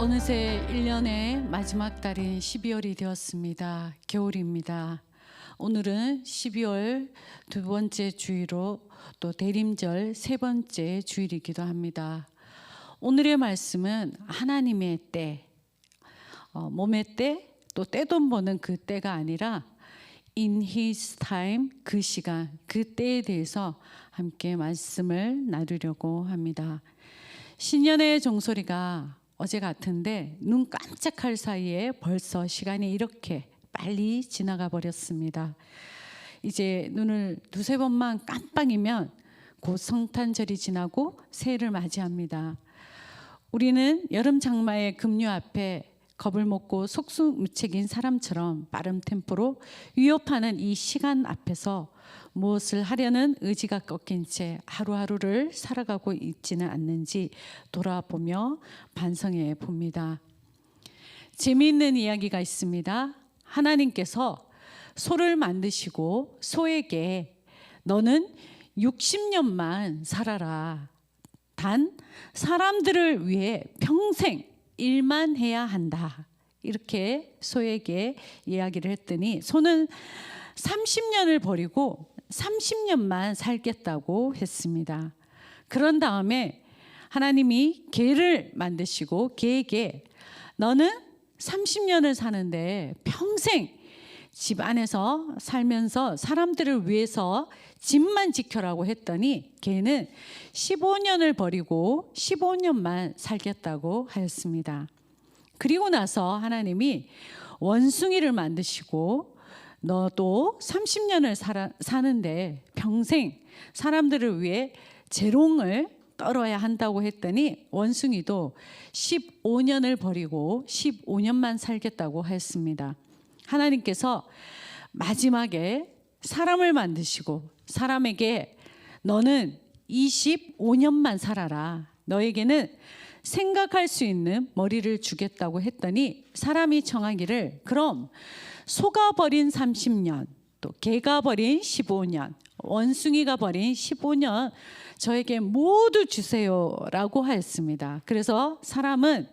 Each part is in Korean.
어느새 1년의 마지막 달인 12월이 되었습니다. 겨울입니다. 오늘은 12월 두 번째 주일로 또 대림절 세 번째 주일이기도 합니다. 오늘의 말씀은 하나님의 때, 몸의 때, 또 떼돈 버는 그 때가 아니라 In His time, 그 시간, 그 때에 대해서 함께 말씀을 나누려고 합니다. 신년의 종소리가 어제 같은데 눈 깜짝할 사이에 벌써 시간이 이렇게 빨리 지나가 버렸습니다. 이제 눈을 두세 번만 깜빡이면 곧 성탄절이 지나고 새해를 맞이합니다. 우리는 여름 장마의 급류 앞에 겁을 먹고 속수무책인 사람처럼 빠른 템포로 위협하는 이 시간 앞에서 무엇을 하려는 의지가 꺾인 채 하루하루를 살아가고 있지는 않는지 돌아보며 반성해 봅니다. 재미있는 이야기가 있습니다. 하나님께서 소를 만드시고 소에게 너는 60년만 살아라. 단 사람들을 위해 평생 일만 해야 한다. 이렇게 소에게 이야기를 했더니 소는 30년을 버리고 30년만 살겠다고 했습니다. 그런 다음에 하나님이 개를 만드시고 개에게 너는 30년을 사는데 평생 집 안에서 살면서 사람들을 위해서 집만 지켜라고 했더니 개는 15년을 버리고 15년만 살겠다고 하였습니다. 그리고 나서 하나님이 원숭이를 만드시고 너도 30년을 사는데 평생 사람들을 위해 재롱을 떨어야 한다고 했더니 원숭이도 15년을 버리고 15년만 살겠다고 하였습니다. 하나님께서 마지막에 사람을 만드시고 사람에게 너는 25년만 살아라. 너에게는 생각할 수 있는 머리를 주겠다고 했더니 사람이 정하기를 그럼 소가 버린 30년, 또 개가 버린 15년, 원숭이가 버린 15년 저에게 모두 주세요라고 하였습니다. 그래서 사람은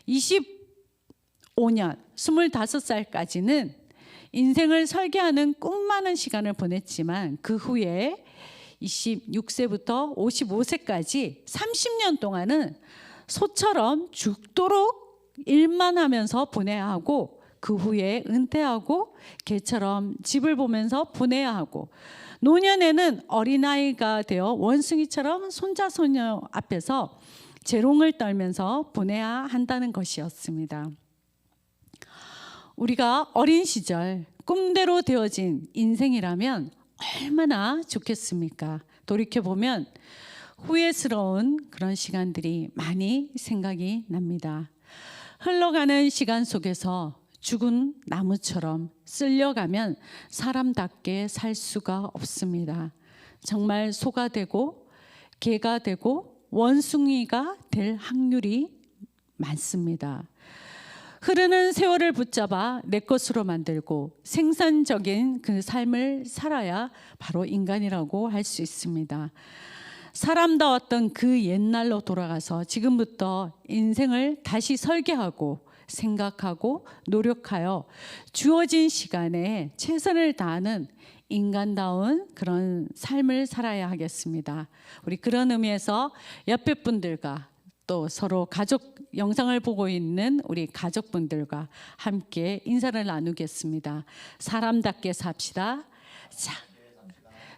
25년, 25살까지는 인생을 설계하는 꿈 많은 시간을 보냈지만 그 후에 26세부터 55세까지 30년 동안은 소처럼 죽도록 일만 하면서 보내야 하고 그 후에 은퇴하고 개처럼 집을 보면서 보내야 하고 노년에는 어린아이가 되어 원숭이처럼 손자 손녀 앞에서 재롱을 떨면서 보내야 한다는 것이었습니다. 우리가 어린 시절 꿈대로 되어진 인생이라면 얼마나 좋겠습니까? 돌이켜보면 후회스러운 그런 시간들이 많이 생각이 납니다. 흘러가는 시간 속에서 죽은 나무처럼 쓸려가면 사람답게 살 수가 없습니다. 정말 소가 되고 개가 되고 원숭이가 될 확률이 많습니다. 흐르는 세월을 붙잡아 내 것으로 만들고 생산적인 그 삶을 살아야 바로 인간이라고 할 수 있습니다. 사람다웠던 그 옛날로 돌아가서 지금부터 인생을 다시 설계하고 생각하고 노력하여 주어진 시간에 최선을 다하는 인간다운 그런 삶을 살아야 하겠습니다. 우리 그런 의미에서 옆에 분들과 또 서로 가족 영상을 보고 있는 우리 가족분들과 함께 인사를 나누겠습니다. 사람답게 삽시다.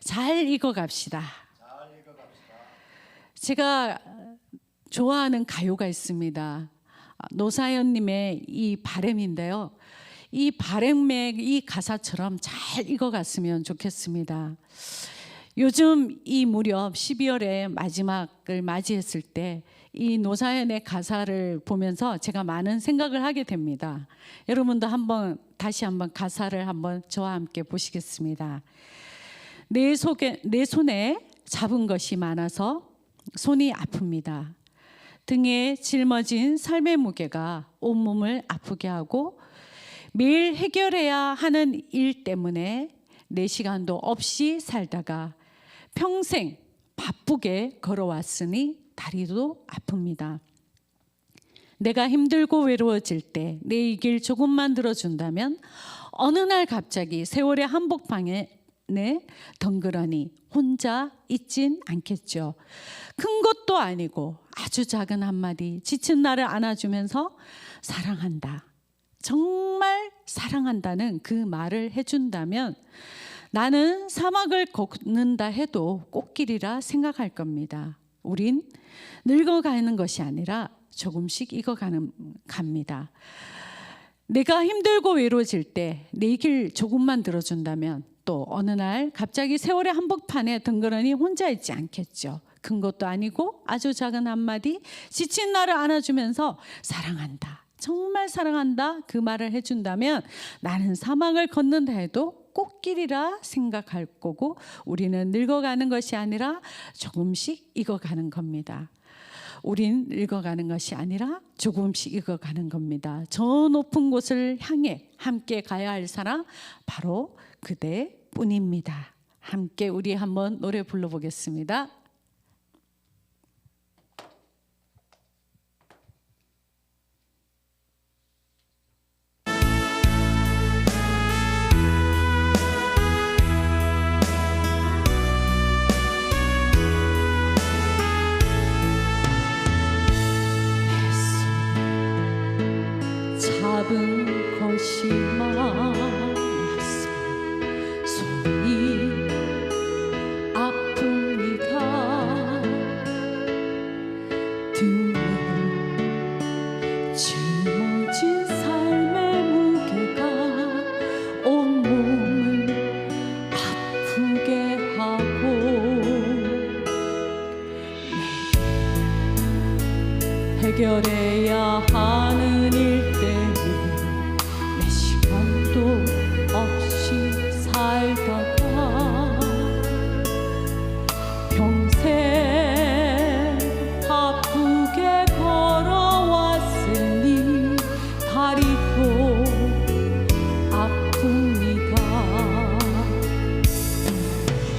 잘 익어갑시다. 제가 좋아하는 가요가 있습니다. 노사연님의 이 바램인데요. 이 바램의 이 가사처럼 잘 익어갔으면 좋겠습니다. 요즘 이 무렵 12월의 마지막을 맞이했을 때 이 노사연의 가사를 보면서 제가 많은 생각을 하게 됩니다. 여러분도 다시 한번 가사를 한번 저와 함께 보시겠습니다. 내 손에 잡은 것이 많아서 손이 아픕니다. 등에 짊어진 삶의 무게가 온몸을 아프게 하고 매일 해결해야 하는 일 때문에 내 시간도 없이 살다가 평생 바쁘게 걸어왔으니 다리도 아픕니다. 내가 힘들고 외로워질 때 내 얘기를 조금만 들어준다면 어느 날 갑자기 세월의 한복판에 덩그러니 혼자 있진 않겠죠. 큰 것도 아니고 아주 작은 한마디, 지친 나를 안아주면서 사랑한다, 정말 사랑한다는 그 말을 해준다면 나는 사막을 걷는다 해도 꽃길이라 생각할 겁니다. 우린 늙어가는 것이 아니라 조금씩 갑니다. 내가 힘들고 외로워질 때 내 얘기를 조금만 들어준다면 또 어느 날 갑자기 세월의 한복판에 덩그러니 혼자 있지 않겠죠. 큰 것도 아니고 아주 작은 한마디, 지친 나를 안아주면서 사랑한다, 정말 사랑한다 그 말을 해준다면 나는 사막을 걷는다 해도 꽃길이라 생각할 거고 우리는 늙어가는 것이 아니라 조금씩 익어가는 겁니다. 우린 늙어가는 것이 아니라 조금씩 익어가는 겁니다. 저 높은 곳을 향해 함께 가야 할 사람 바로 그대뿐입니다. 함께 우리 한번 노래 불러보겠습니다. 작은 것이 많아서 손이 아픕니다. 등에 짊어진 삶의 무게가 온몸을 아프게 하고 해결해야 하는 일 내 시간도 없이 살다가 평생 바쁘게 걸어왔으니 다리도 아픕니다.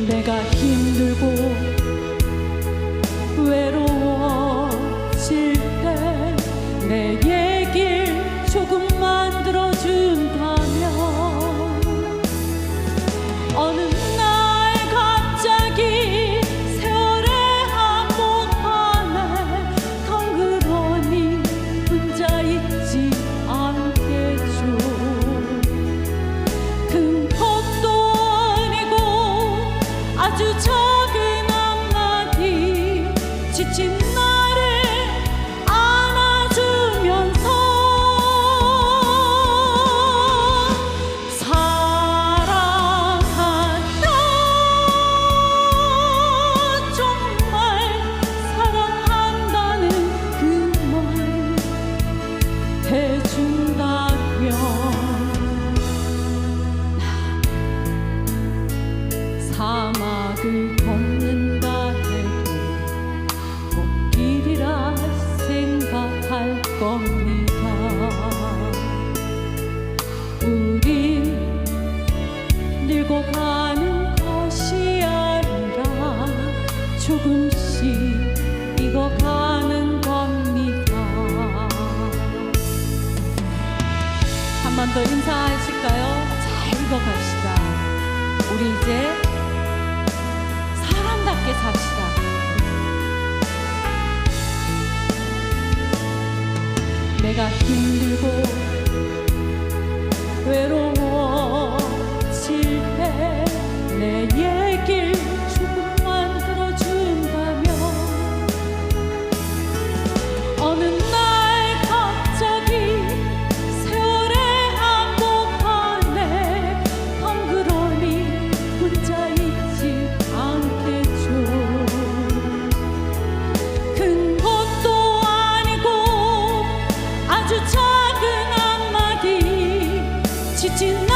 내가 힘들고 외로워질 때 내 얘길 조금만 들어준다면 어느 날 갑자기 세월의 한복판에 덩그러니 혼자 있지 않겠죠. 큰 것도 아니고 아주 작은 한마디, 지친 사막을 걷는다 해도 꽃길이라 생각할 겁니다. 우린 늙어가는 것이 아니라 조금씩 익어가는 겁니다. 한 번 더 인사하실까요? 잘 익어갑시다. 우리 이제 사람답게 삽시다. 내가 힘들고 외로워질 때 내 얘길 조금만 들어준다면 어느 날 갑자기 세월의 한복판에 덩그러니 혼자 있지 않겠죠. 큰 것도 아니고 아주 작은 한마디, 지친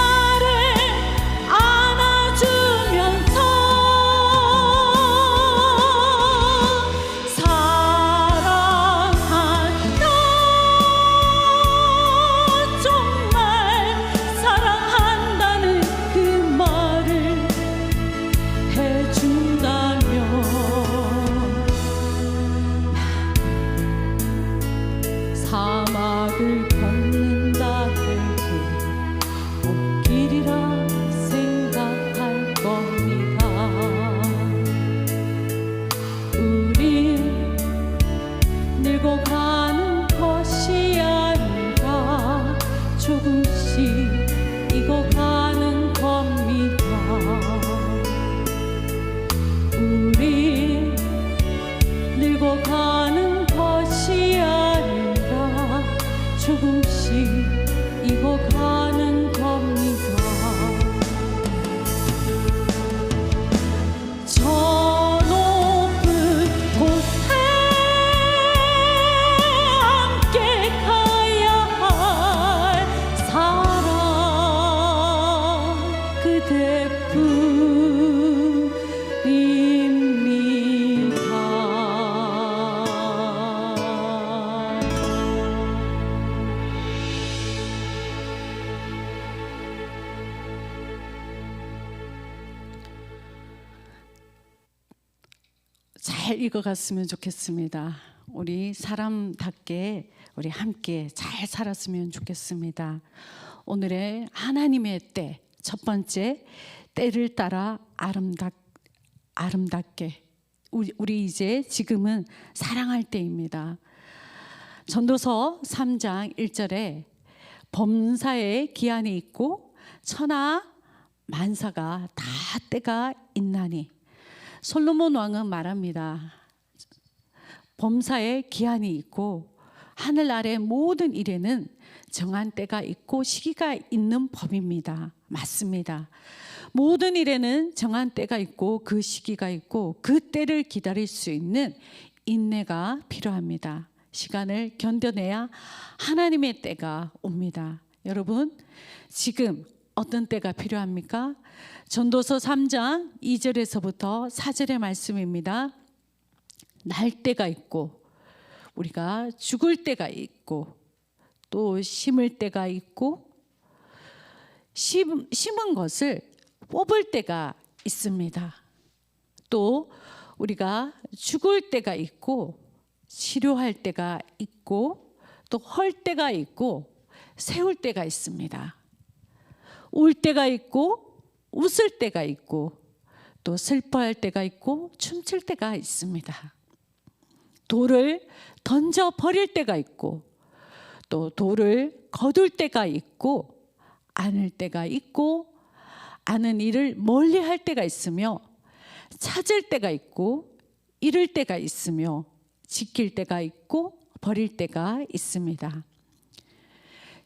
잘 익어갔으면 좋겠습니다. 우리 사람답게 우리 함께 잘 살았으면 좋겠습니다. 오늘의 하나님의 때, 첫 번째, 때를 따라 아름답게. 우리 이제 지금은 사랑할 때입니다. 전도서 3장 1절에 범사에 기한이 있고 천하 만사가 다 때가 있나니, 솔로몬 왕은 말합니다. 범사에 기한이 있고 하늘 아래 모든 일에는 정한 때가 있고 시기가 있는 법입니다. 맞습니다. 모든 일에는 정한 때가 있고 그 시기가 있고 그 때를 기다릴 수 있는 인내가 필요합니다. 시간을 견뎌내야 하나님의 때가 옵니다. 여러분, 지금 어떤 때가 필요합니까? 전도서 3장 2절에서부터 4절의 말씀입니다. 날 때가 있고 우리가 죽을 때가 있고 또 심을 때가 있고 심은 것을 뽑을 때가 있습니다. 또 우리가 죽을 때가 있고 치료할 때가 있고 또 헐 때가 있고 세울 때가 있습니다. 울 때가 있고 웃을 때가 있고 또 슬퍼할 때가 있고 춤출 때가 있습니다. 돌을 던져 버릴 때가 있고 또 돌을 거둘 때가 있고 안을 때가 있고 아는 일을 멀리 할 때가 있으며 찾을 때가 있고 잃을 때가 있으며 지킬 때가 있고 버릴 때가 있습니다.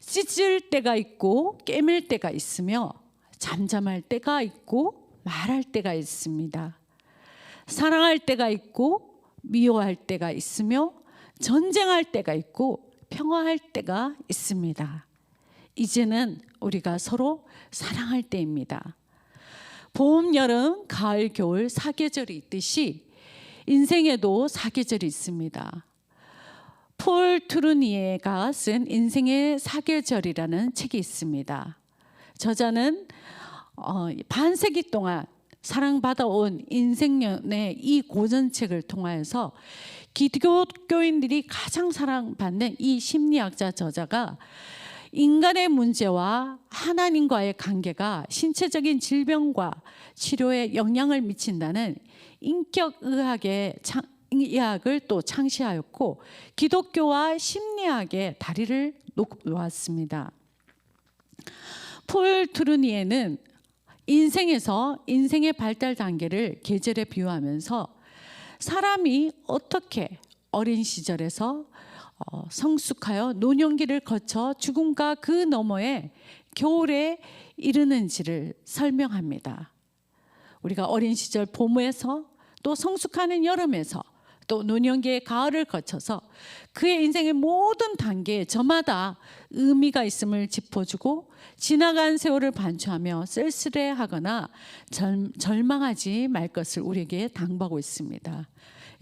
찢을 때가 있고 깨밀 때가 있으며 잠잠할 때가 있고 말할 때가 있습니다. 사랑할 때가 있고 미워할 때가 있으며 전쟁할 때가 있고 평화할 때가 있습니다. 이제는 우리가 서로 사랑할 때입니다. 봄, 여름, 가을, 겨울 사계절이 있듯이 인생에도 사계절이 있습니다. 폴 트루니에가 쓴 인생의 사계절이라는 책이 있습니다. 저자는 반세기 동안 사랑받아온 인생연의 이 고전책을 통하여서 기독교인들이 가장 사랑받는 이 심리학자 저자가 인간의 문제와 하나님과의 관계가 신체적인 질병과 치료에 영향을 미친다는 인격의학의 의학을 또 창시하였고 기독교와 심리학의 다리를 놓았습니다. 폴 트루니에는 인생에서 인생의 발달 단계를 계절에 비유하면서 사람이 어떻게 어린 시절에서 성숙하여 노년기를 거쳐 죽음과 그 너머에 겨울에 이르는지를 설명합니다. 우리가 어린 시절 봄에서 또 성숙하는 여름에서 또 노년기의 가을을 거쳐서 그의 인생의 모든 단계에 저마다 의미가 있음을 짚어주고 지나간 세월을 반추하며 쓸쓸해하거나 절망하지 말 것을 우리에게 당부하고 있습니다.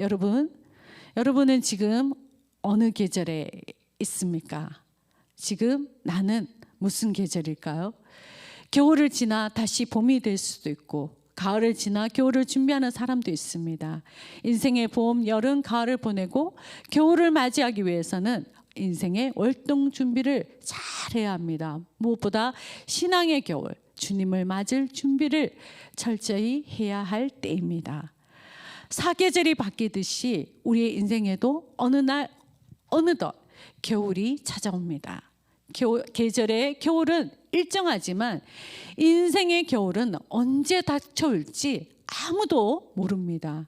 여러분은 지금 어느 계절에 있습니까? 지금 나는 무슨 계절일까요? 겨울을 지나 다시 봄이 될 수도 있고 가을을 지나 겨울을 준비하는 사람도 있습니다. 인생의 봄, 여름, 가을을 보내고 겨울을 맞이하기 위해서는 인생의 월동 준비를 잘해야 합니다. 무엇보다 신앙의 겨울, 주님을 맞을 준비를 철저히 해야 할 때입니다. 사계절이 바뀌듯이 우리의 인생에도 어느 날 어느덧 겨울이 찾아옵니다. 계절의 겨울은 일정하지만 인생의 겨울은 언제 닥쳐올지 아무도 모릅니다.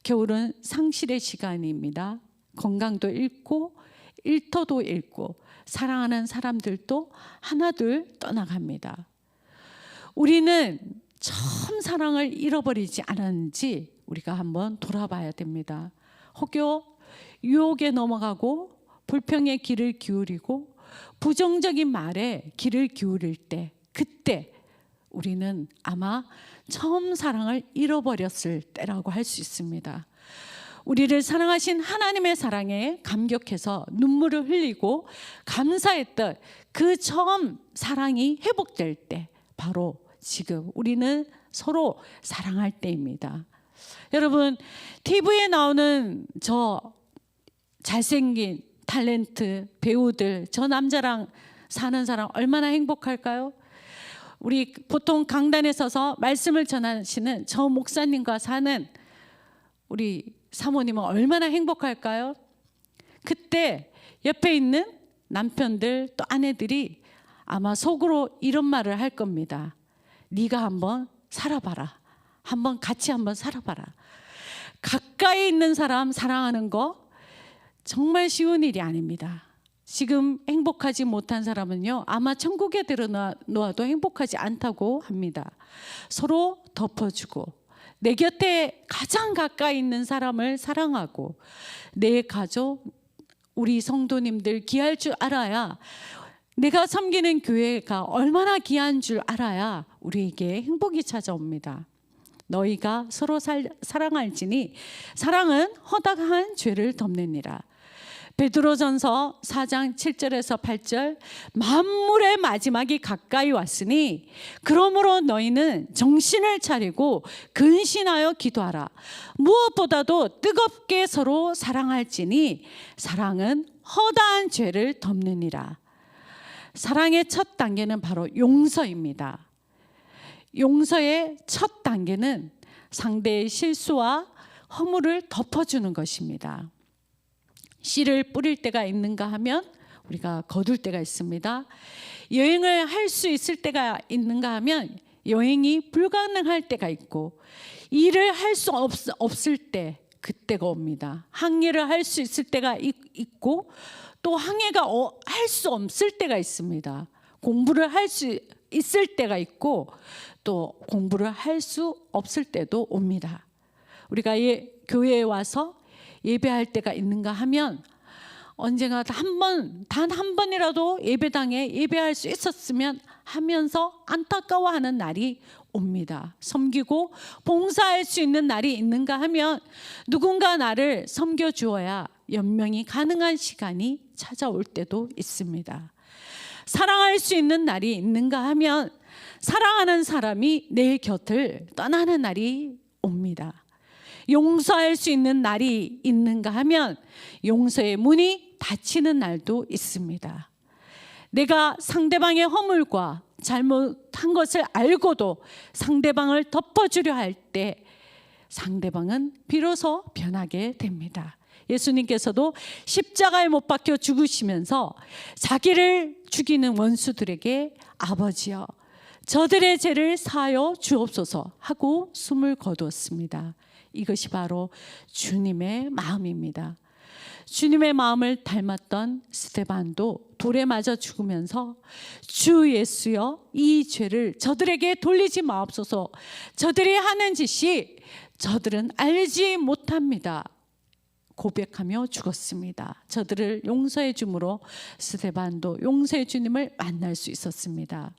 겨울은 상실의 시간입니다. 건강도 잃고 일터도 잃고 사랑하는 사람들도 하나둘 떠나갑니다. 우리는 처음 사랑을 잃어버리지 않았는지 우리가 한번 돌아봐야 됩니다. 혹여 유혹에 넘어가고 불평의 귀를 기울이고 부정적인 말에 귀를 기울일 때 그때 우리는 아마 처음 사랑을 잃어버렸을 때라고 할 수 있습니다. 우리를 사랑하신 하나님의 사랑에 감격해서 눈물을 흘리고 감사했던 그 처음 사랑이 회복될 때 바로 지금 우리는 서로 사랑할 때입니다. 여러분, TV에 나오는 저 잘생긴 탤런트 배우들, 저 남자랑 사는 사람 얼마나 행복할까요? 우리 보통 강단에 서서 말씀을 전하시는 저 목사님과 사는 우리 사모님은 얼마나 행복할까요? 그때 옆에 있는 남편들 또 아내들이 아마 속으로 이런 말을 할 겁니다. 네가 한번 살아봐라. 같이 한번 살아봐라. 가까이 있는 사람 사랑하는 거 정말 쉬운 일이 아닙니다. 지금 행복하지 못한 사람은요, 아마 천국에 들어놓아도 행복하지 않다고 합니다. 서로 덮어주고 내 곁에 가장 가까이 있는 사람을 사랑하고 내 가족, 우리 성도님들 귀할 줄 알아야, 내가 섬기는 교회가 얼마나 귀한 줄 알아야 우리에게 행복이 찾아옵니다. 너희가 서로 사랑할지니 사랑은 허다한 죄를 덮느니라. 베드로전서 4장 7절에서 8절, 만물의 마지막이 가까이 왔으니 그러므로 너희는 정신을 차리고 근신하여 기도하라. 무엇보다도 뜨겁게 서로 사랑할지니 사랑은 허다한 죄를 덮느니라. 사랑의 첫 단계는 바로 용서입니다. 용서의 첫 단계는 상대의 실수와 허물을 덮어주는 것입니다. 씨를 뿌릴 때가 있는가 하면 우리가 거둘 때가 있습니다. 여행을 할 수 있을 때가 있는가 하면 여행이 불가능할 때가 있고, 일을 할 수 없을 때 그때가 옵니다. 항해를 할 수 있을 때가 있고, 또 항해가 할 수 없을 때가 있습니다. 공부를 할 수 있을 때가 있고, 또 공부를 할 수 없을 때도 옵니다. 우리가 교회에 와서 예배할 때가 있는가 하면 언젠가 단 한 번이라도 예배당에 예배할 수 있었으면 하면서 안타까워하는 날이 옵니다. 섬기고 봉사할 수 있는 날이 있는가 하면 누군가 나를 섬겨주어야 연명이 가능한 시간이 찾아올 때도 있습니다. 사랑할 수 있는 날이 있는가 하면 사랑하는 사람이 내 곁을 떠나는 날이 옵니다. 용서할 수 있는 날이 있는가 하면 용서의 문이 닫히는 날도 있습니다. 내가 상대방의 허물과 잘못한 것을 알고도 상대방을 덮어주려 할 때 상대방은 비로소 변하게 됩니다. 예수님께서도 십자가에 못 박혀 죽으시면서 자기를 죽이는 원수들에게 아버지여 저들의 죄를 사하여 주옵소서 하고 숨을 거두었습니다. 이것이 바로 주님의 마음입니다. 주님의 마음을 닮았던 스데반도 돌에 맞아 죽으면서 주 예수여 이 죄를 저들에게 돌리지 마옵소서. 저들이 하는 짓이 저들은 알지 못합니다. 고백하며 죽었습니다. 저들을 용서해 줌으로 스데반도 용서해 주님을 만날 수 있었습니다.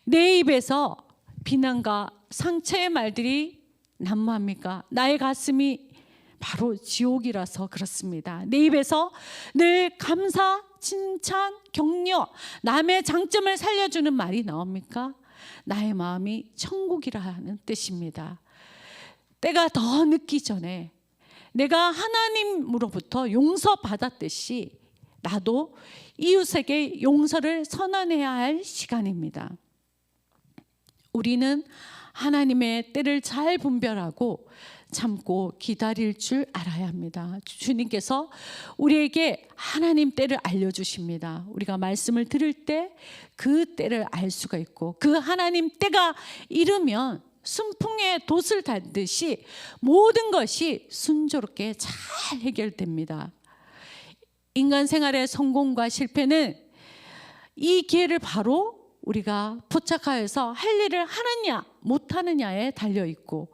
내 입에서 비난과 상처의 말들이 난무합니까? 나의 가슴이 바로 지옥이라서 그렇습니다. 내 입에서 늘 감사, 칭찬, 격려, 남의 장점을 살려주는 말이 나옵니까? 나의 마음이 천국이라는 뜻입니다. 때가 더 늦기 전에 내가 하나님으로부터 용서받았듯이 나도 이웃에게 용서를 선언해야 할 시간입니다. 우리는 하나님의 때를 잘 분별하고 참고 기다릴 줄 알아야 합니다. 주님께서 우리에게 하나님 때를 알려주십니다. 우리가 말씀을 들을 때 그 때를 알 수가 있고 그 하나님 때가 이르면 순풍에 돛을 달듯이 모든 것이 순조롭게 잘 해결됩니다. 인간 생활의 성공과 실패는 이 기회를 바로 우리가 포착하여서 할 일을 하느냐 못하느냐에 달려있고,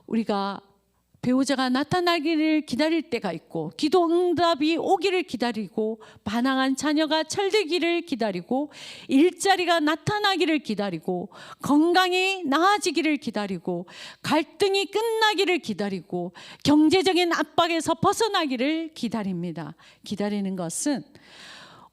우리가 배우자가 나타나기를 기다릴 때가 있고, 기도 응답이 오기를 기다리고, 반항한 자녀가 철들기를 기다리고, 일자리가 나타나기를 기다리고, 건강이 나아지기를 기다리고, 갈등이 끝나기를 기다리고, 경제적인 압박에서 벗어나기를 기다립니다. 기다리는 것은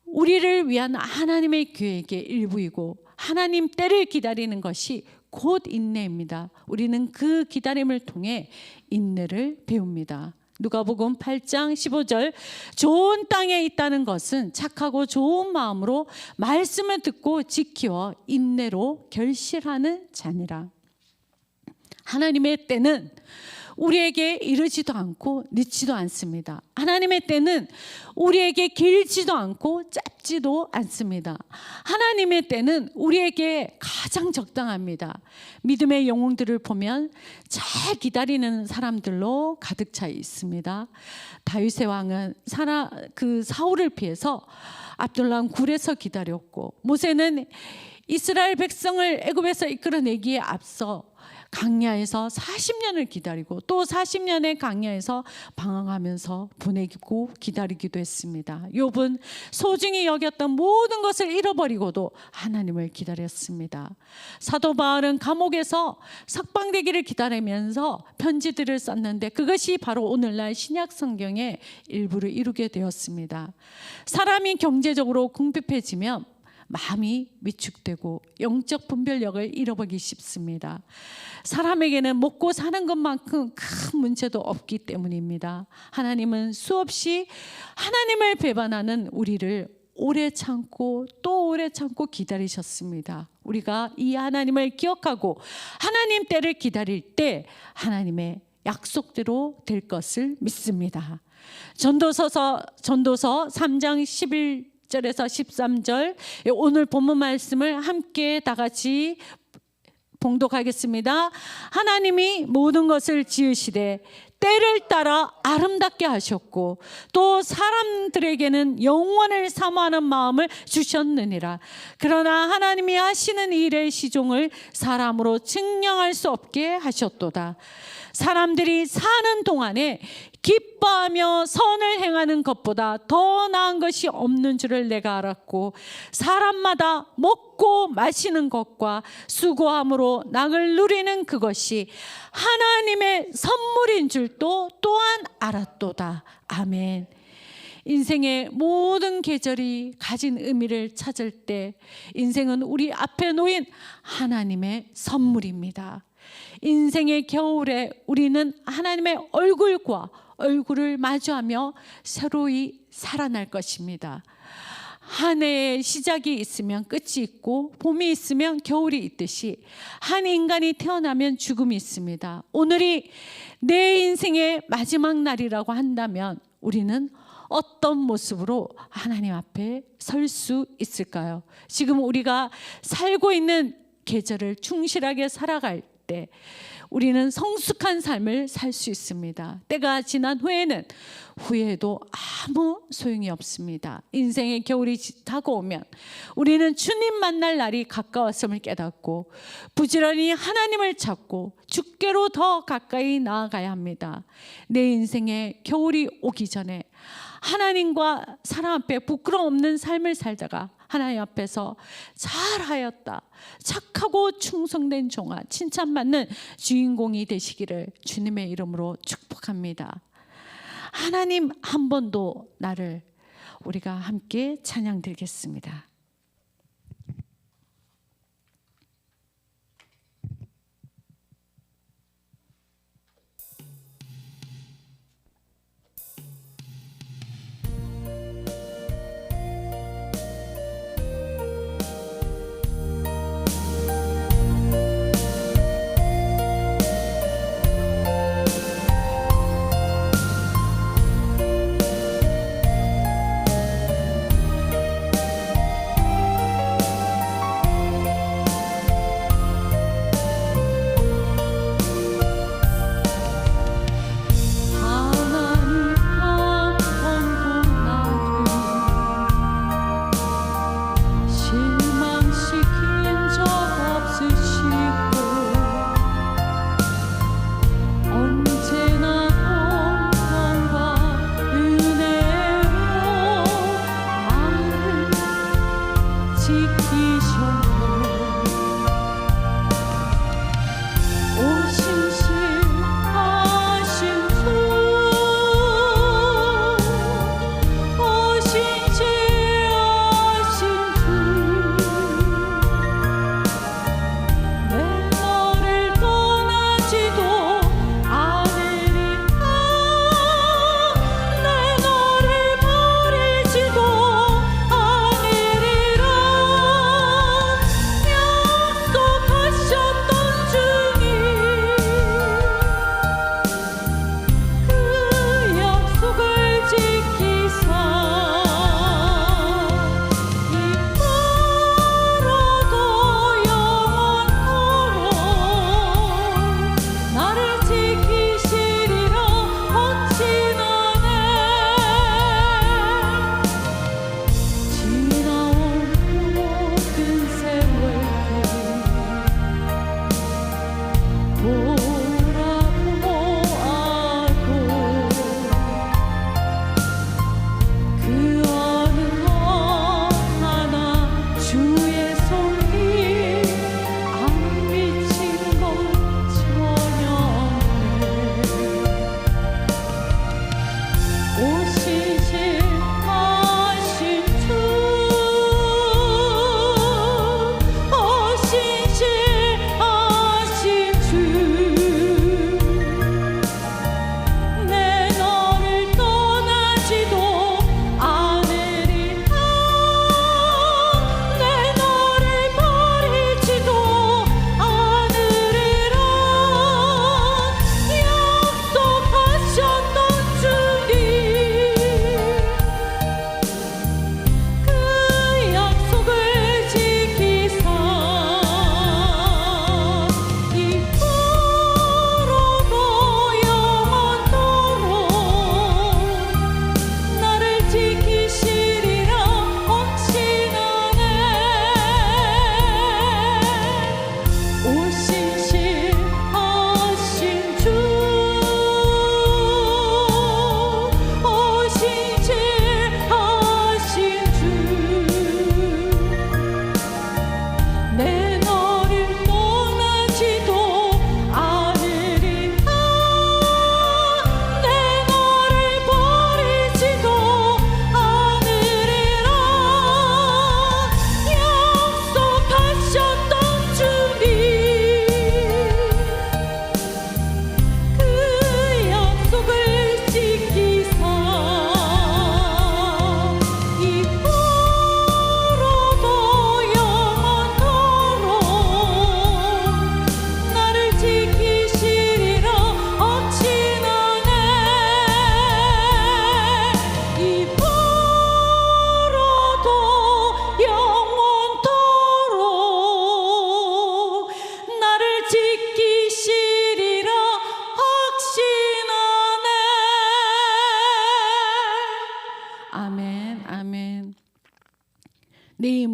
우리를 위한 하나님의 계획의 일부이고 하나님 때를 기다리는 것이 곧 인내입니다. 우리는 그 기다림을 통해 인내를 배웁니다. 누가복음 8장 15절, 좋은 땅에 있다는 것은 착하고 좋은 마음으로 말씀을 듣고 지키어 인내로 결실하는 자니라. 하나님의 때는 우리에게 이르지도 않고 늦지도 않습니다. 하나님의 때는 우리에게 길지도 않고 짧지도 않습니다. 하나님의 때는 우리에게 가장 적당합니다. 믿음의 영웅들을 보면 잘 기다리는 사람들로 가득 차 있습니다. 다윗의 왕은 사울을 피해서 압둘람 굴에서 기다렸고, 모세는 이스라엘 백성을 애굽에서 이끌어내기에 앞서 광야에서 40년을 기다리고 또 40년의 광야에서 방황하면서 보내고 기다리기도 했습니다. 욥은 소중히 여겼던 모든 것을 잃어버리고도 하나님을 기다렸습니다. 사도 바울은 감옥에서 석방되기를 기다리면서 편지들을 썼는데 그것이 바로 오늘날 신약 성경의 일부를 이루게 되었습니다. 사람이 경제적으로 궁핍해지면 마음이 위축되고 영적 분별력을 잃어버리기 쉽습니다. 사람에게는 먹고 사는 것만큼 큰 문제도 없기 때문입니다. 하나님은 수없이 하나님을 배반하는 우리를 오래 참고 또 오래 참고 기다리셨습니다. 우리가 이 하나님을 기억하고 하나님 때를 기다릴 때 하나님의 약속대로 될 것을 믿습니다. 전도서 3장 11절에서 13절, 오늘 본문 말씀을 함께 다 같이 봉독하겠습니다. 하나님이 모든 것을 지으시되 때를 따라 아름답게 하셨고 또 사람들에게는 영원을 사모하는 마음을 주셨느니라. 그러나 하나님이 하시는 일의 시종을 사람으로 측량할 수 없게 하셨도다. 사람들이 사는 동안에 기뻐하며 선을 행하는 것보다 더 나은 것이 없는 줄을 내가 알았고, 사람마다 먹고 마시는 것과 수고함으로 낙을 누리는 그것이 하나님의 선물인 줄도 또한 알았도다. 아멘. 인생의 모든 계절이 가진 의미를 찾을 때 인생은 우리 앞에 놓인 하나님의 선물입니다. 인생의 겨울에 우리는 하나님의 얼굴을 마주하며 새로이 살아날 것입니다. 한 해의 시작이 있으면 끝이 있고 봄이 있으면 겨울이 있듯이 한 인간이 태어나면 죽음이 있습니다. 오늘이 내 인생의 마지막 날이라고 한다면 우리는 어떤 모습으로 하나님 앞에 설 수 있을까요? 지금 우리가 살고 있는 계절을 충실하게 살아갈 때 우리는 성숙한 삶을 살 수 있습니다. 때가 지난 후에는 후회해도 아무 소용이 없습니다. 인생의 겨울이 다가오면 우리는 주님 만날 날이 가까웠음을 깨닫고 부지런히 하나님을 찾고 주께로 더 가까이 나아가야 합니다. 내 인생의 겨울이 오기 전에 하나님과 사람 앞에 부끄러움 없는 삶을 살다가 하나님 앞에서 잘하였다, 착하고 충성된 종아, 칭찬받는 주인공이 되시기를 주님의 이름으로 축복합니다. 하나님 한 번도 나를, 우리가 함께 찬양 드리겠습니다.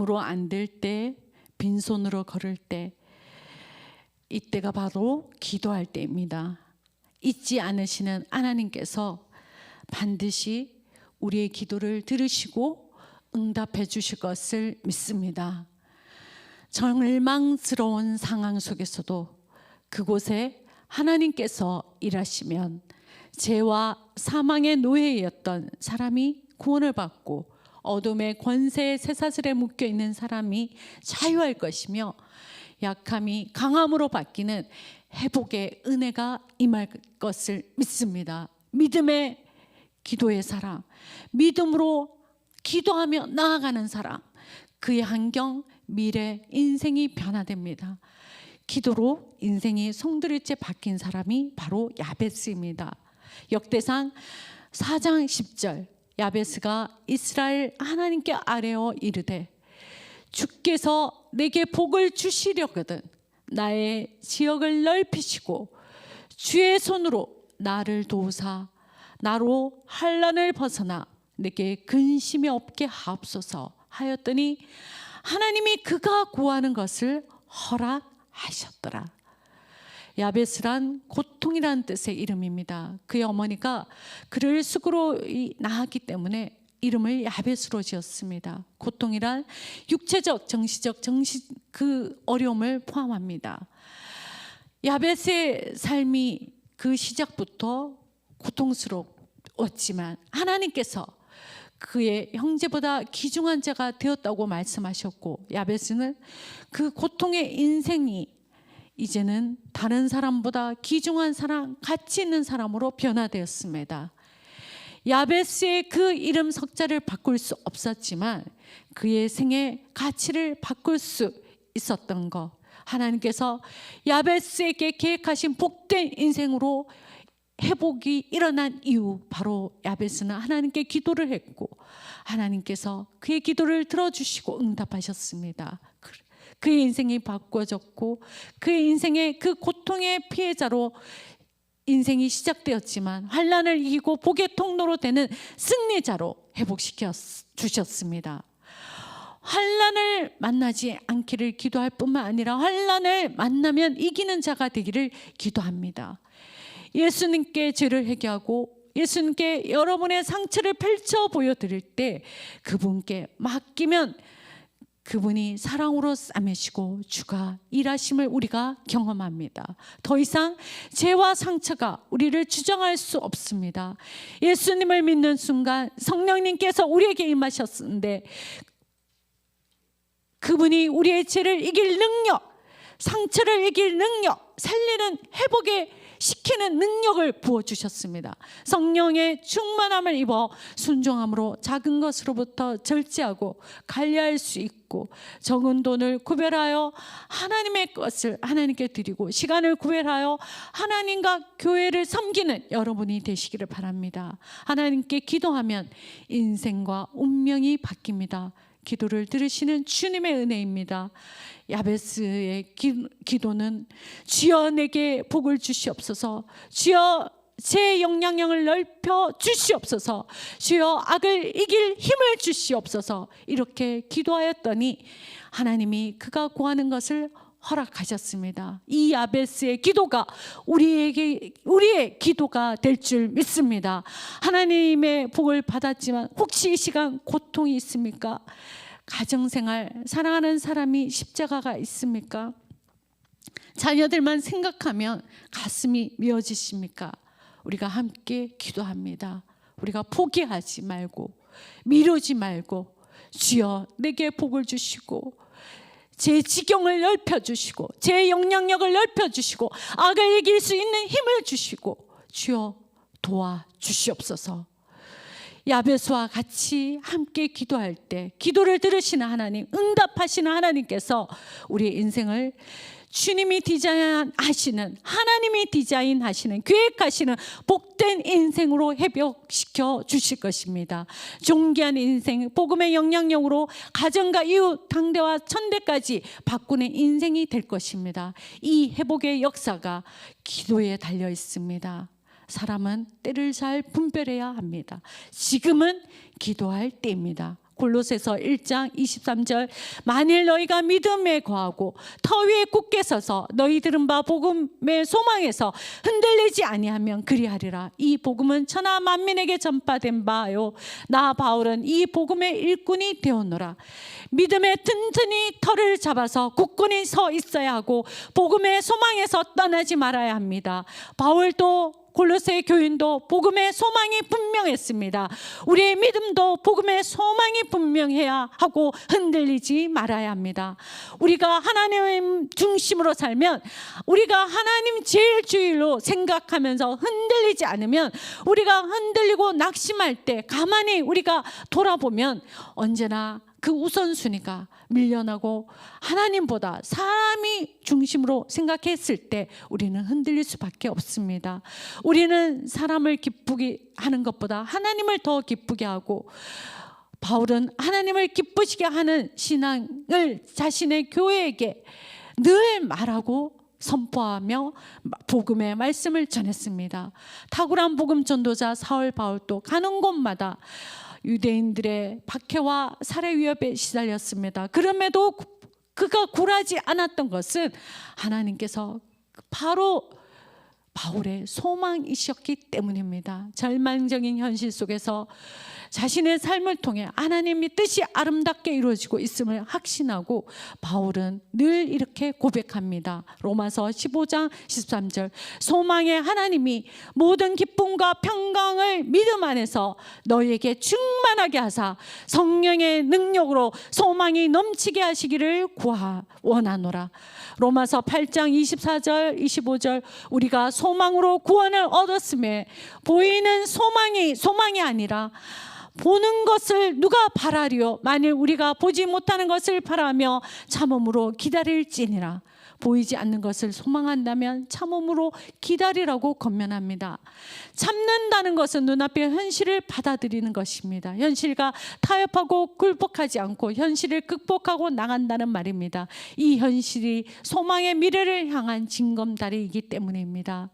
힘으로 안 될 때, 빈손으로 걸을 때, 이때가 바로 기도할 때입니다. 잊지 않으시는 하나님께서 반드시 우리의 기도를 들으시고 응답해 주실 것을 믿습니다. 절망스러운 상황 속에서도 그곳에 하나님께서 일하시면 죄와 사망의 노예였던 사람이 구원을 받고 어둠의 권세의 쇠사슬에 묶여 있는 사람이 자유할 것이며 약함이 강함으로 바뀌는 회복의 은혜가 임할 것을 믿습니다. 믿음의 기도의 사람, 믿음으로 기도하며 나아가는 사람, 그의 환경, 미래, 인생이 변화됩니다. 기도로 인생이 송두리째 바뀐 사람이 바로 야베스입니다. 역대상 4장 10절, 야베스가 이스라엘 하나님께 아뢰어 이르되 주께서 내게 복을 주시려거든 나의 지역을 넓히시고 주의 손으로 나를 도우사 나로 환난을 벗어나 내게 근심이 없게 하옵소서 하였더니 하나님이 그가 구하는 것을 허락하셨더라. 야베스란 고통이란 뜻의 이름입니다. 그의 어머니가 그를 쑥으로 낳았기 때문에 이름을 야베스로 지었습니다. 고통이란 육체적, 정신적, 그 어려움을 포함합니다. 야베스의 삶이 그 시작부터 고통스러웠지만 하나님께서 그의 형제보다 귀중한 자가 되었다고 말씀하셨고, 야베스는 그 고통의 인생이 이제는 다른 사람보다 귀중한 사람, 가치 있는 사람으로 변화되었습니다. 야베스의 그 이름 석자를 바꿀 수 없었지만 그의 생의 가치를 바꿀 수 있었던 것, 하나님께서 야베스에게 계획하신 복된 인생으로 회복이 일어난 이후 바로 야베스는 하나님께 기도를 했고 하나님께서 그의 기도를 들어주시고 응답하셨습니다. 그의 인생이 바꿔졌고 그의 인생의 그 고통의 피해자로 인생이 시작되었지만 환난을 이기고 복의 통로로 되는 승리자로 회복시켜 주셨습니다. 환난을 만나지 않기를 기도할 뿐만 아니라 환난을 만나면 이기는 자가 되기를 기도합니다. 예수님께 죄를 회개하고 예수님께 여러분의 상처를 펼쳐 보여드릴 때 그분께 맡기면 그분이 사랑으로 싸매시고 주가 일하심을 우리가 경험합니다. 더 이상 죄와 상처가 우리를 주장할 수 없습니다. 예수님을 믿는 순간 성령님께서 우리에게 임하셨는데 그분이 우리의 죄를 이길 능력, 상처를 이길 능력, 살리는 회복의 시키는 능력을 부어주셨습니다. 성령의 충만함을 입어 순종함으로 작은 것으로부터 절제하고 관리할 수 있고 적은 돈을 구별하여 하나님의 것을 하나님께 드리고 시간을 구별하여 하나님과 교회를 섬기는 여러분이 되시기를 바랍니다. 하나님께 기도하면 인생과 운명이 바뀝니다. 기도를 들으시는 주님의 은혜입니다. 야베스의 기도는 주여 내게 복을 주시옵소서, 주여 제 영향력을 넓혀 주시옵소서, 주여 악을 이길 힘을 주시옵소서, 이렇게 기도하였더니 하나님이 그가 구하는 것을 허락하셨습니다. 이 야베스의 기도가 우리의 기도가 될 줄 믿습니다. 하나님의 복을 받았지만 혹시 이 시간 고통이 있습니까? 가정생활, 사랑하는 사람이 십자가가 있습니까? 자녀들만 생각하면 가슴이 미어지십니까? 우리가 함께 기도합니다. 우리가 포기하지 말고 미루지 말고 주여 내게 복을 주시고 제 지경을 넓혀주시고 제 영향력을 넓혀주시고 악을 이길 수 있는 힘을 주시고 주여 도와주시옵소서. 야베스와 같이 함께 기도할 때 기도를 들으시는 하나님, 응답하시는 하나님께서 우리의 인생을 주님이 디자인하시는, 하나님이 디자인하시는, 계획하시는 복된 인생으로 회복시켜 주실 것입니다. 존귀한 인생, 복음의 영향력으로 가정과 이웃, 당대와 천대까지 바꾸는 인생이 될 것입니다. 이 회복의 역사가 기도에 달려 있습니다. 사람은 때를 잘 분별해야 합니다. 지금은 기도할 때입니다. 골로새서 1장 23절 만일 너희가 믿음에 거하고 터 위에 굳게 서서 너희 들은 바 복음의 소망에서 흔들리지 아니하면 그리하리라. 이 복음은 천하 만민에게 전파된 바요 나 바울은 이 복음의 일꾼이 되었노라. 믿음에 튼튼히 터를 잡아서 굳건히 서 있어야 하고 복음의 소망에서 떠나지 말아야 합니다. 바울도 골로새 교인도 복음의 소망이 분명했습니다. 우리의 믿음도 복음의 소망이 분명해야 하고 흔들리지 말아야 합니다. 우리가 하나님 중심으로 살면, 우리가 하나님 제일 주일로 생각하면서 흔들리지 않으면, 우리가 흔들리고 낙심할 때 가만히 우리가 돌아보면 언제나 그 우선순위가 밀려나고 하나님보다 사람이 중심으로 생각했을 때 우리는 흔들릴 수밖에 없습니다. 우리는 사람을 기쁘게 하는 것보다 하나님을 더 기쁘게 하고, 바울은 하나님을 기쁘시게 하는 신앙을 자신의 교회에게 늘 말하고 선포하며 복음의 말씀을 전했습니다. 탁월한 복음 전도자 사울 바울도 가는 곳마다 유대인들의 박해와 살해 위협에 시달렸습니다. 그럼에도 그가 굴하지 않았던 것은 하나님께서 바로 바울의 소망이셨기 때문입니다. 절망적인 현실 속에서 자신의 삶을 통해 하나님의 뜻이 아름답게 이루어지고 있음을 확신하고 바울은 늘 이렇게 고백합니다. 로마서 15장 13절 소망의 하나님이 모든 기쁨과 평강을 믿음 안에서 너희에게 충만하게 하사 성령의 능력으로 소망이 넘치게 하시기를 원하노라. 로마서 8장 24절 25절 우리가 소망으로 구원을 얻었음에 보이는 소망이 아니라 보는 것을 누가 바라리요? 만일 우리가 보지 못하는 것을 바라며 참음으로 기다릴지니라. 보이지 않는 것을 소망한다면 참음으로 기다리라고 권면합니다. 참는다는 것은 눈앞의 현실을 받아들이는 것입니다. 현실과 타협하고 굴복하지 않고 현실을 극복하고 나간다는 말입니다. 이 현실이 소망의 미래를 향한 징검다리이기 때문입니다.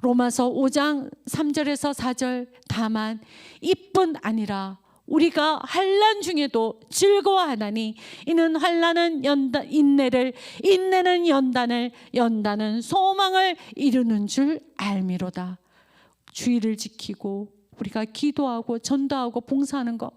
로마서 5장 3절에서 4절 다만 이뿐 아니라 우리가 환난 중에도 즐거워하나니 이는 환난은 인내를 인내는 연단은 소망을 이루는 줄 알미로다. 주의를 지키고 우리가 기도하고 전도하고 봉사하는 것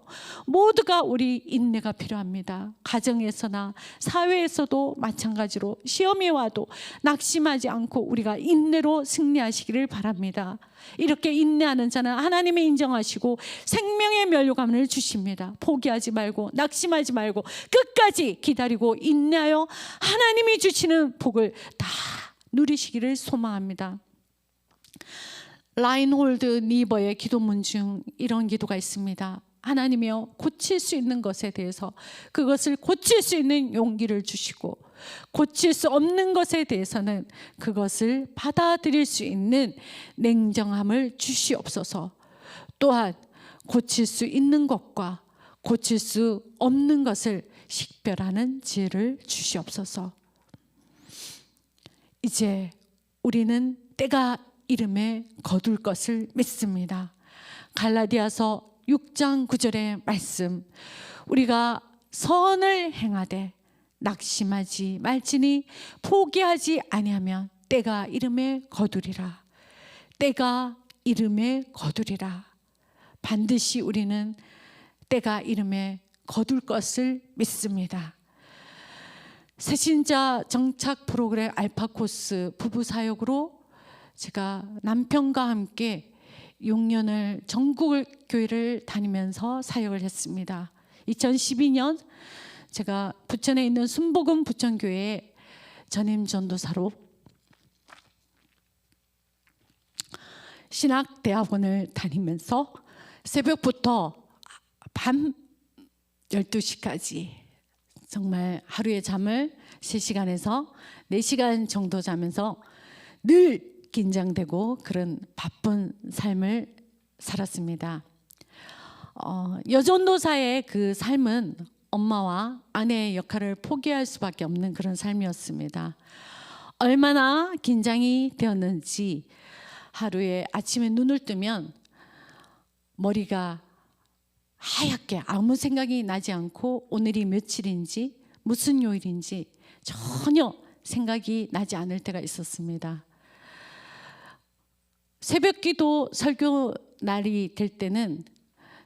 모두가 우리 인내가 필요합니다. 가정에서나 사회에서도 마찬가지로 시험이 와도 낙심하지 않고 우리가 인내로 승리하시기를 바랍니다. 이렇게 인내하는 자는 하나님이 인정하시고 생명의 면류관을 주십니다. 포기하지 말고 낙심하지 말고 끝까지 기다리고 인내하여 하나님이 주시는 복을 다 누리시기를 소망합니다. 라인홀드 니버의 기도문 중 이런 기도가 있습니다. 하나님이여 고칠 수 있는 것에 대해서 그것을 고칠 수 있는 용기를 주시고 고칠 수 없는 것에 대해서는 그것을 받아들일 수 있는 냉정함을 주시옵소서. 또한 고칠 수 있는 것과 고칠 수 없는 것을 식별하는 지혜를 주시옵소서. 이제 우리는 때가 이름에 거둘 것을 믿습니다. 갈라디아서 6장 9절의 말씀 우리가 선을 행하되 낙심하지 말지니 포기하지 아니하면 때가 이름에 거두리라. 때가 이름에 거두리라. 반드시 우리는 때가 이름에 거둘 것을 믿습니다. 새신자 정착 프로그램 알파코스 부부 사역으로 제가 남편과 함께 6년을 전국 교회를 다니면서 사역을 했습니다. 2012년 제가 부천에 있는 순복음 부천교회에 전임 전도사로 신학대학원을 다니면서 새벽부터 밤 12시까지 정말 하루에 잠을 3시간에서 4시간 정도 자면서 늘 긴장되고 그런 바쁜 삶을 살았습니다. 여전도사의 그 삶은 엄마와 아내의 역할을 포기할 수밖에 없는 그런 삶이었습니다. 얼마나 긴장이 되었는지 하루에 아침에 눈을 뜨면 머리가 하얗게 아무 생각이 나지 않고 오늘이 며칠인지 무슨 요일인지 전혀 생각이 나지 않을 때가 있었습니다. 새벽기도 설교 날이 될 때는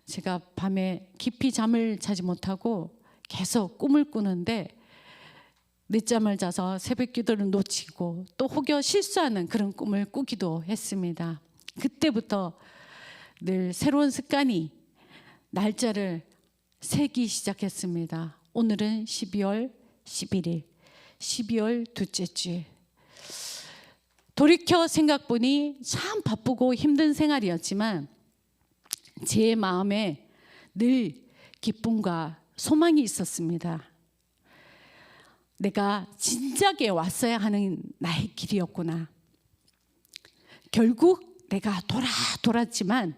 제가 밤에 깊이 잠을 자지 못하고 계속 꿈을 꾸는데 늦잠을 자서 새벽기도를 놓치고 또 혹여 실수하는 그런 꿈을 꾸기도 했습니다. 그때부터 늘 새로운 습관이 날짜를 세기 시작했습니다. 오늘은 12월 11일, 12월 둘째 주일. 돌이켜 생각보니 참 바쁘고 힘든 생활이었지만 제 마음에 늘 기쁨과 소망이 있었습니다. 내가 진작에 왔어야 하는 나의 길이었구나. 결국 내가 돌았지만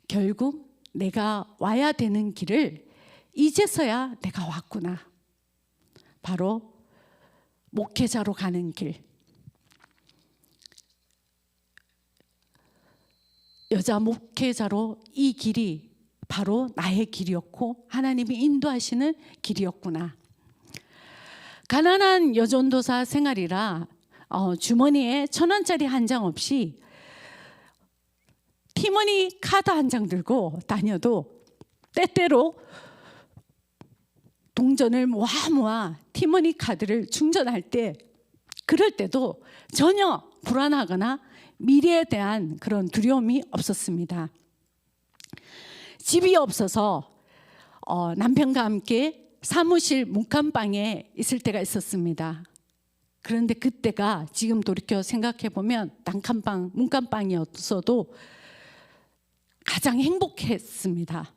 결국 내가 와야 되는 길을 이제서야 내가 왔구나. 바로 목회자로 가는 길. 여자 목회자로 이 길이 바로 나의 길이었고 하나님이 인도하시는 길이었구나. 가난한 여전도사 생활이라 주머니에 1,000원짜리 한 장 없이 티머니 카드 한 장 들고 다녀도 때때로 동전을 모아 티머니 카드를 충전할 때 그럴 때도 전혀 불안하거나 미래에 대한 그런 두려움이 없었습니다. 집이 없어서 남편과 함께 사무실 문간방에 있을 때가 있었습니다. 그런데 그때가 지금 돌이켜 생각해 보면 난칸방, 문간방이었어도 가장 행복했습니다.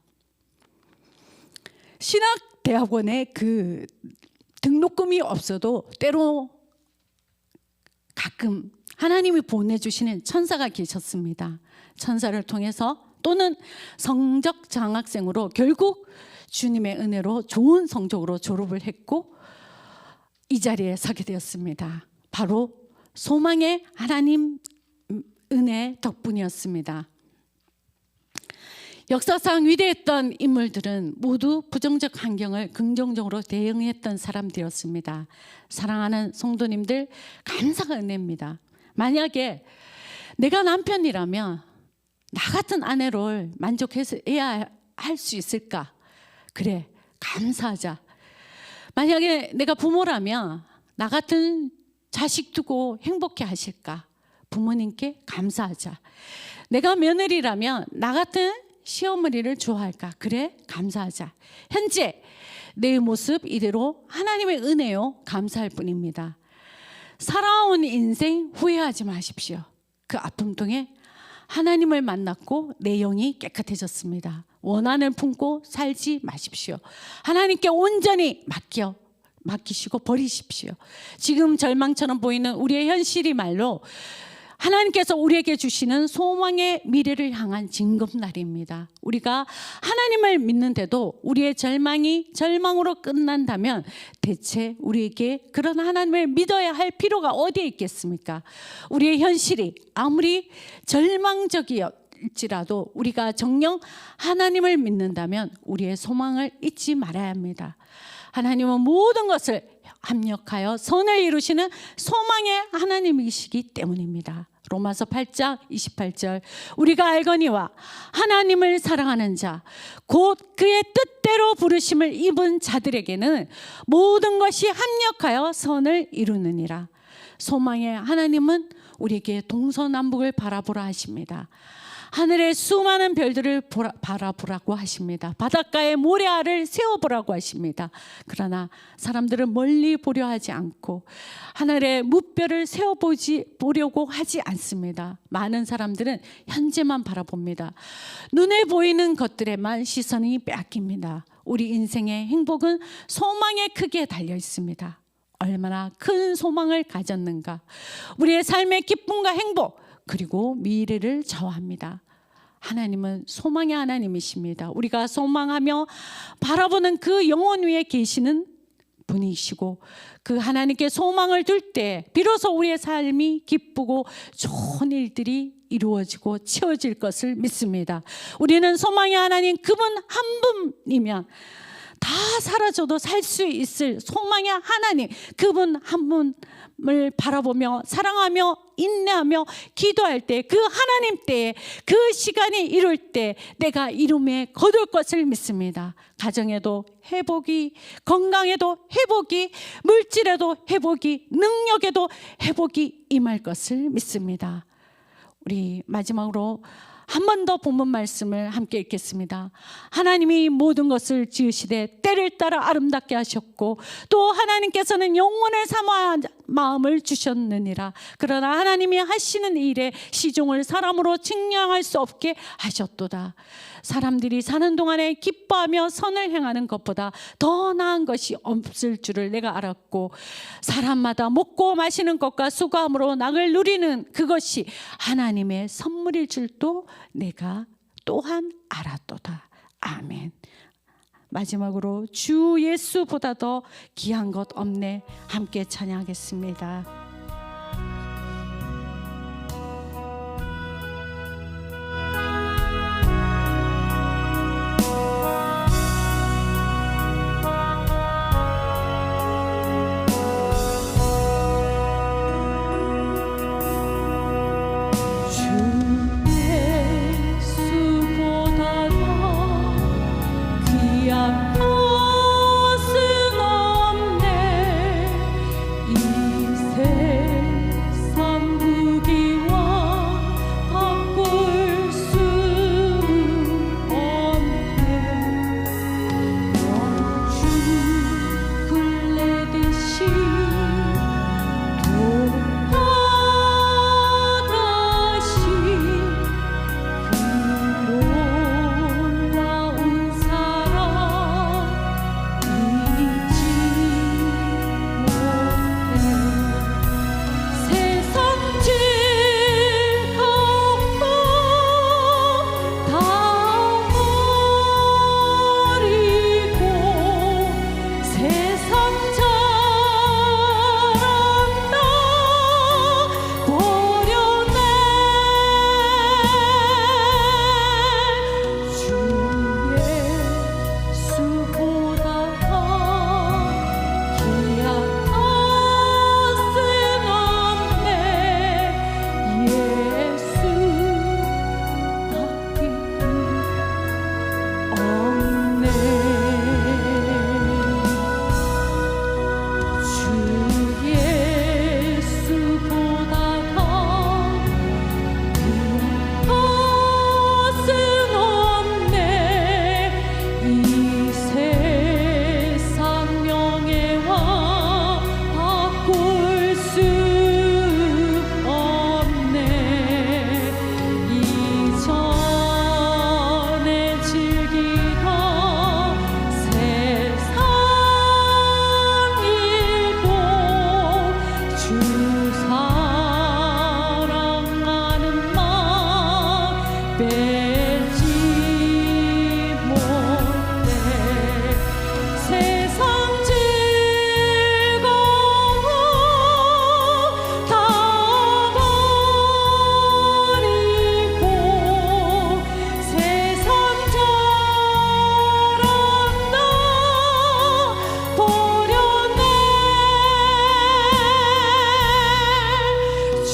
신학대학원에 그 등록금이 없어도 때로 가끔 하나님이 보내주시는 천사가 계셨습니다. 천사를 통해서 또는 성적 장학생으로 결국 주님의 은혜로 좋은 성적으로 졸업을 했고 이 자리에 서게 되었습니다. 바로 소망의 하나님 은혜 덕분이었습니다. 역사상 위대했던 인물들은 모두 부정적 환경을 긍정적으로 대응했던 사람들이었습니다. 사랑하는 성도님들, 감사가 은혜입니다. 만약에 내가 남편이라면 나 같은 아내를 만족해야 할 수 있을까? 그래, 감사하자. 만약에 내가 부모라면 나 같은 자식 두고 행복해 하실까? 부모님께 감사하자. 내가 며느리라면 나 같은 시어머니를 좋아할까? 그래, 감사하자. 현재 내 모습 이대로 하나님의 은혜요 감사할 뿐입니다. 살아온 인생 후회하지 마십시오. 그 아픔 통해 하나님을 만났고 내 영이 깨끗해졌습니다. 원한을 품고 살지 마십시오. 하나님께 온전히 맡기시고 버리십시오. 지금 절망처럼 보이는 우리의 현실이 말로 하나님께서 우리에게 주시는 소망의 미래를 향한 징검다리입니다. 우리가 하나님을 믿는데도 우리의 절망이 절망으로 끝난다면 대체 우리에게 그런 하나님을 믿어야 할 필요가 어디에 있겠습니까? 우리의 현실이 아무리 절망적일지라도 우리가 정녕 하나님을 믿는다면 우리의 소망을 잊지 말아야 합니다. 하나님은 모든 것을 합력하여 선을 이루시는 소망의 하나님이시기 때문입니다. 로마서 8장 28절 우리가 알거니와 하나님을 사랑하는 자 곧 그의 뜻대로 부르심을 입은 자들에게는 모든 것이 합력하여 선을 이루느니라. 소망의 하나님은 우리에게 동서남북을 바라보라 하십니다. 하늘의 수많은 별들을 바라보라고 하십니다. 바닷가의 모래알을 세워보라고 하십니다. 그러나 사람들은 멀리 보려 하지 않고 하늘의 무별을 세워보려고 하지 않습니다. 많은 사람들은 현재만 바라봅니다. 눈에 보이는 것들에만 시선이 빼앗깁니다. 우리 인생의 행복은 소망의 크기에 달려 있습니다. 얼마나 큰 소망을 가졌는가. 우리의 삶의 기쁨과 행복 그리고 미래를 좌우합니다. 하나님은 소망의 하나님이십니다. 우리가 소망하며 바라보는 그 영원 위에 계시는 분이시고 그 하나님께 소망을 둘 때 비로소 우리의 삶이 기쁘고 좋은 일들이 이루어지고 채워질 것을 믿습니다. 우리는 소망의 하나님 그분 한 분이면 다 사라져도 살 수 있을 소망의 하나님 그분 한 분을 바라보며 사랑하며 인내하며 기도할 때 그 하나님 때에 그 시간이 이룰 때 내가 이름에 거둘 것을 믿습니다. 가정에도 회복이, 건강에도 회복이, 물질에도 회복이, 능력에도 회복이 임할 것을 믿습니다. 우리 마지막으로 한 번 더 본문 말씀을 함께 읽겠습니다. 하나님이 모든 것을 지으시되 때를 따라 아름답게 하셨고 또 하나님께서는 영원을 사모한 마음을 주셨느니라. 그러나 하나님이 하시는 일에 시종을 사람으로 측량할 수 없게 하셨도다. 사람들이 사는 동안에 기뻐하며 선을 행하는 것보다 더 나은 것이 없을 줄을 내가 알았고 사람마다 먹고 마시는 것과 수고함으로 낙을 누리는 그것이 하나님의 선물일 줄도 내가 또한 알았도다. 아멘. 마지막으로 주 예수보다 더 귀한 것 없네 함께 찬양하겠습니다.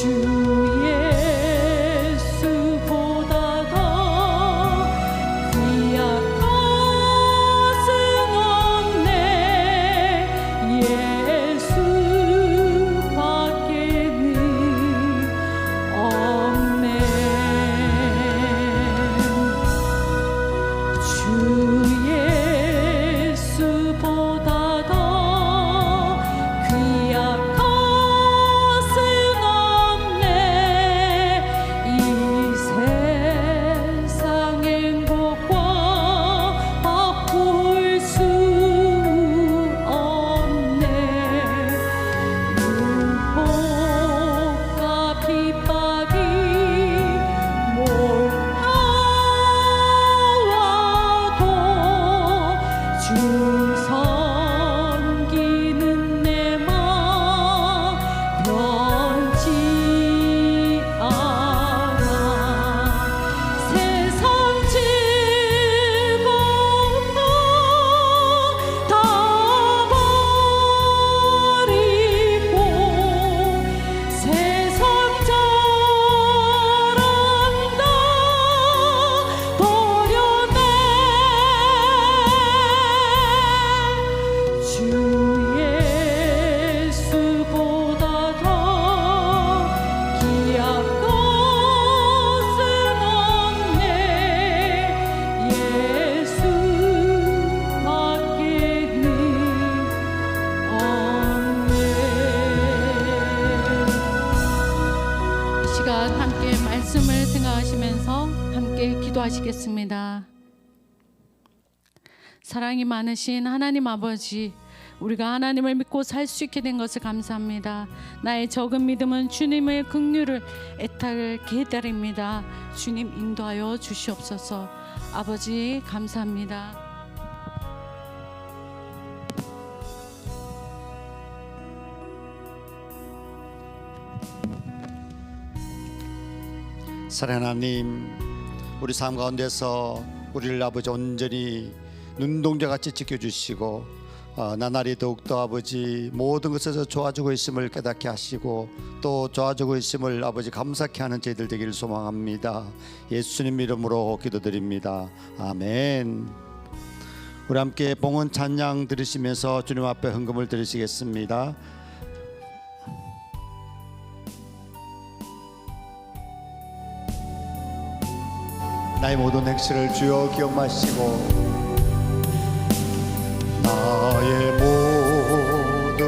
주 예수보다 더 말씀을 생각하시면서 함께 기도하시겠습니다. 사랑이 많으신 하나님 아버지, 우리가 하나님을 믿고 살 수 있게 된 것을 감사합니다. 나의 적은 믿음은 주님의 긍휼을 애타게 기다립니다. 주님 인도하여 주시옵소서. 아버지 감사합니다. 사랑하는 하나님, 우리 삶 가운데서 우리를 아버지 온전히 눈동자같이 지켜주시고 나날이 더욱더 아버지 모든 것에서 좋아지고 있음을 깨닫게 하시고 또 좋아지고 있음을 아버지 감사케 하는 저희들 되기를 소망합니다. 예수님 이름으로 기도드립니다. 아멘. 우리 함께 봉헌 찬양 들으시면서 주님 앞에 헌금을 드리시겠습니다. 나의 모든 행실을 주여 기억하시고 나의 모든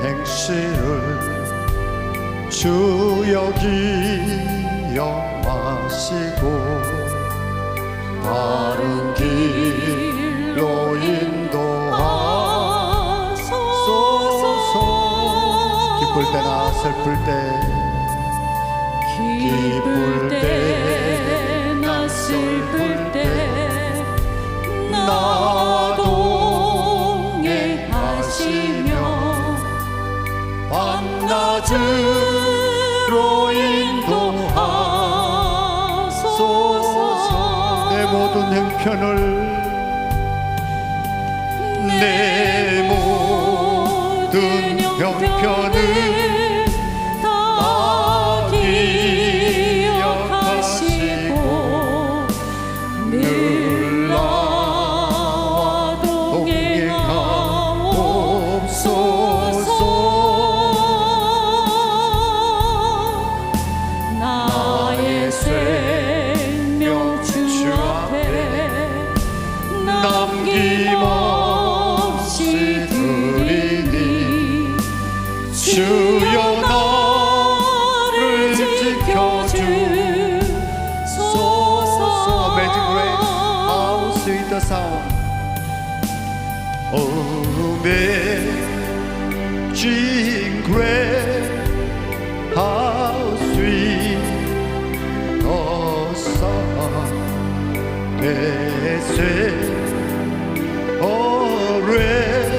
행실을 주여 기억하시고 바른 길로 인도하소서. 기쁠 때나 슬플 때 기쁠 때나 슬플 때 나와 동행하시며 밤낮으로 인도하소서. 내 모든 형편을 내 모든 형편을 다 기억하시고 늘 나와 동행하옵소서. 나의 생명 주 앞에 남김없이 드리니 주여 나를 지켜주소서. Amazing grace, how sweet the sound. Amazing grace, how sweet the sound. They say, oh, red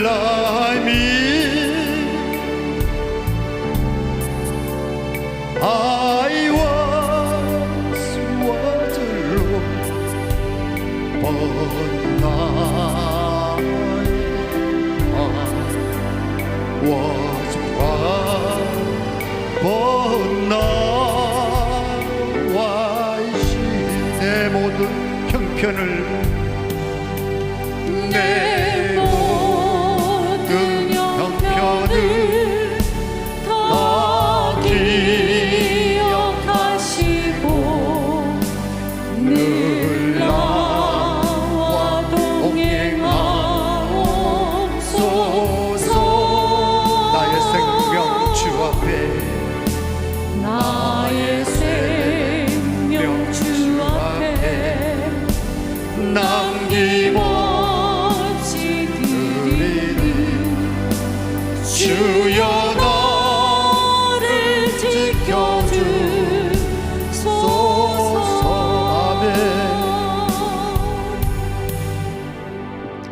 like me. I was lost, but now I was found. But now I see 내 모든 형편을 내 모든 형편을 다 기억하시고 늘 나와 동행하옵소서. 나의 생명 주 앞에 나의 생명 주 앞에 남김없이 드리니 주여 나를 지켜주소서. 아멘.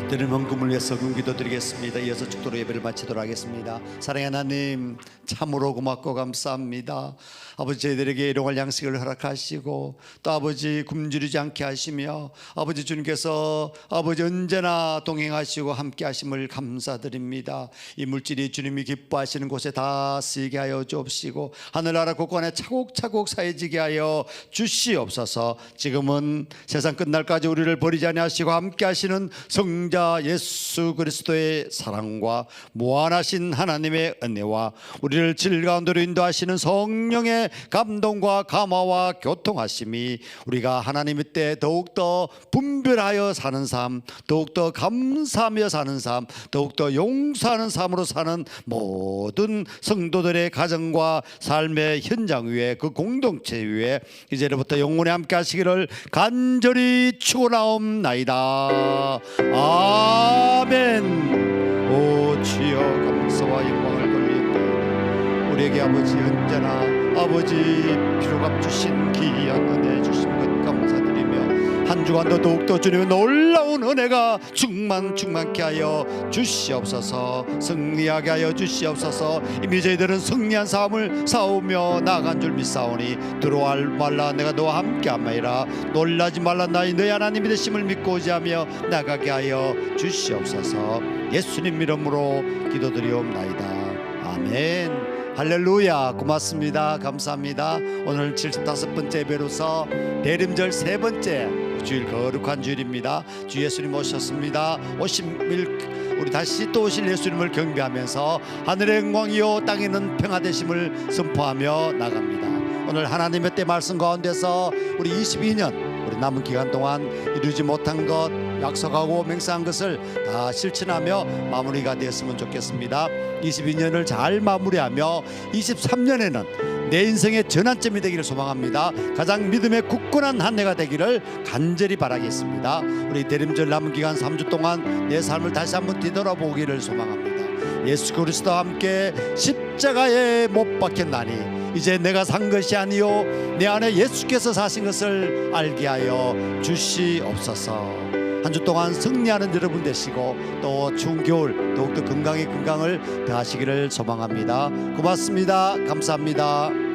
드리는 헌금을 위해서 기도드리겠습니다. 이어서 축도로 예배를 마치도록 하겠습니다. 사랑하는 하나님, 참으로 고맙고 감사합니다. 아버지, 저희들에게 일용할 양식을 허락하시고 또 아버지 굶주리지 않게 하시며 아버지 주님께서 아버지 언제나 동행하시고 함께 하심을 감사드립니다. 이 물질이 주님이 기뻐하시는 곳에 다 쓰이게 하여 주옵시고 하늘나라 곳간에 차곡차곡 쌓여지게 하여 주시옵소서. 지금은 세상 끝날까지 우리를 버리지 아니하시고 함께 하시는 성자 자 예수 그리스도의 사랑과 무한하신 하나님의 은혜와 우리를 즐가운데로 인도하시는 성령의 감동과 감화와 교통하심이 우리가 하나님의 때 더욱더 분별하여 사는 삶, 더욱더 감사하며 사는 삶, 더욱더 용서하는 삶으로 사는 모든 성도들의 가정과 삶의 현장 위에, 그 공동체 위에 이제부터 영원히 함께 하시기를 간절히 축원하옵나이다. 아멘. 오 주여, 감사와 영광을 돌리옵나이다. 우리에게 아버지 언제나 아버지 피로값 주신 귀한 은혜 주신 것 감사드리며 한 주간도 더욱더 주님의 놀라운 은혜가 충만케 하여 주시옵소서. 승리하게 하여 주시옵소서. 이미 저희들은 승리한 삶을 싸우며 나아간 줄 믿사오니 두려워할 말라, 내가 너와 함께함이라. 놀라지 말라, 나의 너희 하나님이 되심을 믿고 의지하며 나가게 하여 주시옵소서. 예수님 이름으로 기도드리옵나이다. 아멘. 할렐루야. 고맙습니다. 감사합니다. 오늘 75번째 예배로서 대림절 세 번째 주일, 거룩한 주일입니다. 주 예수님 오셨습니다. 오심을 우리 다시 또 오실 예수님을 경배하면서 하늘의 영광이요 땅에 있는 평화되심을 선포하며 나갑니다. 오늘 하나님의 때 말씀 가운데서 우리 22년 우리 남은 기간 동안 이루지 못한 것, 약속하고 맹세한 것을 다 실천하며 마무리가 되었으면 좋겠습니다. 22년을 잘 마무리하며 23년에는 내 인생의 전환점이 되기를 소망합니다. 가장 믿음의 굳건한 한 해가 되기를 간절히 바라겠습니다. 우리 대림절 남은 기간 3주 동안 내 삶을 다시 한번 뒤돌아보기를 소망합니다. 예수 그리스도와 함께 십자가에 못 박혔나니 이제 내가 산 것이 아니요 내 안에 예수께서 사신 것을 알게 하여 주시옵소서. 한 주 동안 승리하는 여러분 되시고 또 추운 겨울 더욱더 건강에 건강을 더하시기를 소망합니다. 고맙습니다. 감사합니다.